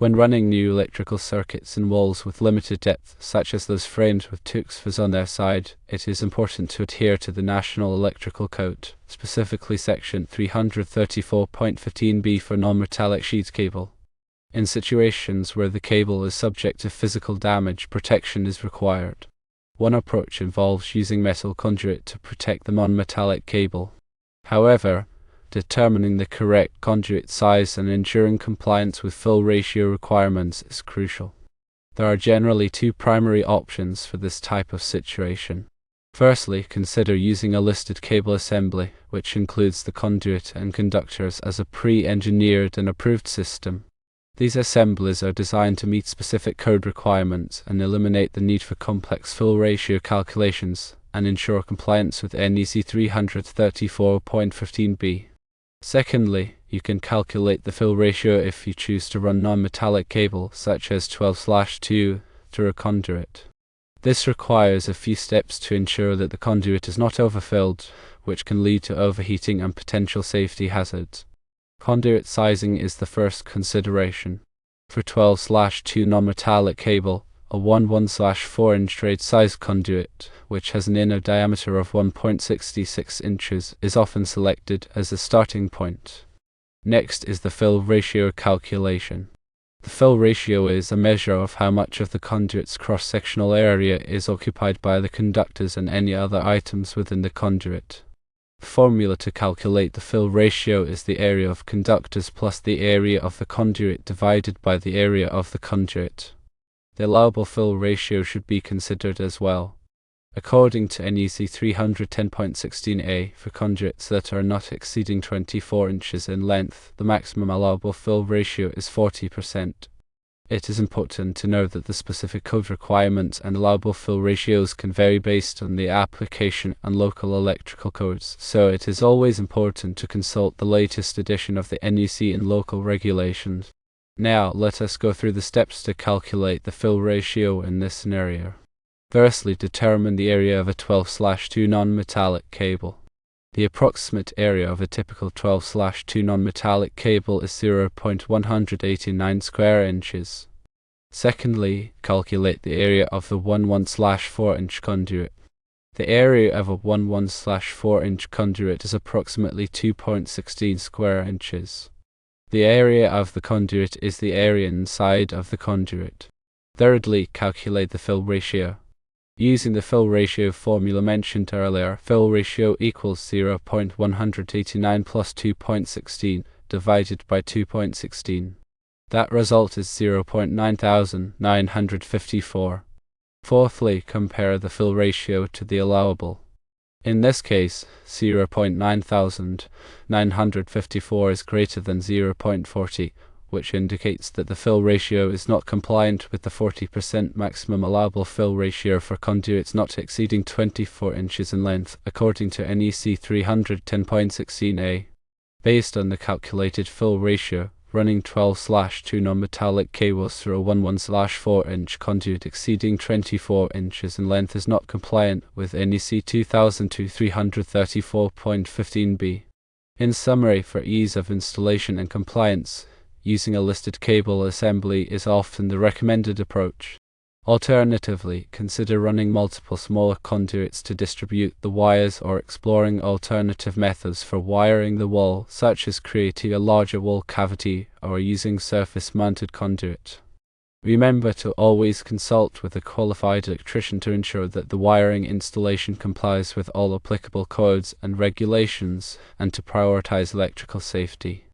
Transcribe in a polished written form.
When running new electrical circuits in walls with limited depth, such as those framed with tuxfas on their side, it is important to adhere to the National Electrical Code, specifically Section 334.15b for non-metallic sheet cable. In situations where the cable is subject to physical damage, protection is required. One approach involves using metal conduit to protect the non-metallic cable. However, determining the correct conduit size and ensuring compliance with fill ratio requirements is crucial. There are generally two primary options for this type of situation. Firstly, consider using a listed cable assembly, which includes the conduit and conductors as a pre-engineered and approved system. These assemblies are designed to meet specific code requirements and eliminate the need for complex fill ratio calculations and ensure compliance with NEC 334.15b. Secondly, you can calculate the fill ratio if you choose to run non-metallic cable, such as 12/2, through a conduit. This requires a few steps to ensure that the conduit is not overfilled, which can lead to overheating and potential safety hazards. Conduit sizing is the first consideration. For 12/2 non-metallic cable, a 1/4-inch trade-size conduit, which has an inner diameter of 1.66 inches, is often selected as a starting point. Next is the fill ratio calculation. The fill ratio is a measure of how much of the conduit's cross-sectional area is occupied by the conductors and any other items within the conduit. The formula to calculate the fill ratio is the area of conductors plus the area of the conduit divided by the area of the conduit. The allowable fill ratio should be considered as well. According to NEC 310.16a, for conduits that are not exceeding 24 inches in length, the maximum allowable fill ratio is 40%. It is important to know that the specific code requirements and allowable fill ratios can vary based on the application and local electrical codes, so it is always important to consult the latest edition of the NEC and local regulations. Now, let us go through the steps to calculate the fill ratio in this scenario. Firstly, determine the area of a 12/2 non-metallic cable. The approximate area of a typical 12/2 non-metallic cable is 0.189 square inches. Secondly, calculate the area of the 1/4-inch conduit. The area of a 1/4-inch conduit is approximately 2.16 square inches. The area of the conduit is the area inside of the conduit. Thirdly, calculate the fill ratio. Using the fill ratio formula mentioned earlier, fill ratio equals 0.189 plus 2.16 divided by 2.16. That result is 0.9954. Fourthly, compare the fill ratio to the allowable. In this case, 0.9954 is greater than 0.40, which indicates that the fill ratio is not compliant with the 40% maximum allowable fill ratio for conduits not exceeding 24 inches in length, according to NEC 310.16a. Based on the calculated fill ratio, running 12/2 non-metallic cables through a 1/4-inch conduit exceeding 24 inches in length is not compliant with NEC 334.15b. In summary, for ease of installation and compliance, using a listed cable assembly is often the recommended approach. Alternatively, consider running multiple smaller conduits to distribute the wires or exploring alternative methods for wiring the wall, such as creating a larger wall cavity or using surface-mounted conduit. Remember to always consult with a qualified electrician to ensure that the wiring installation complies with all applicable codes and regulations and to prioritize electrical safety.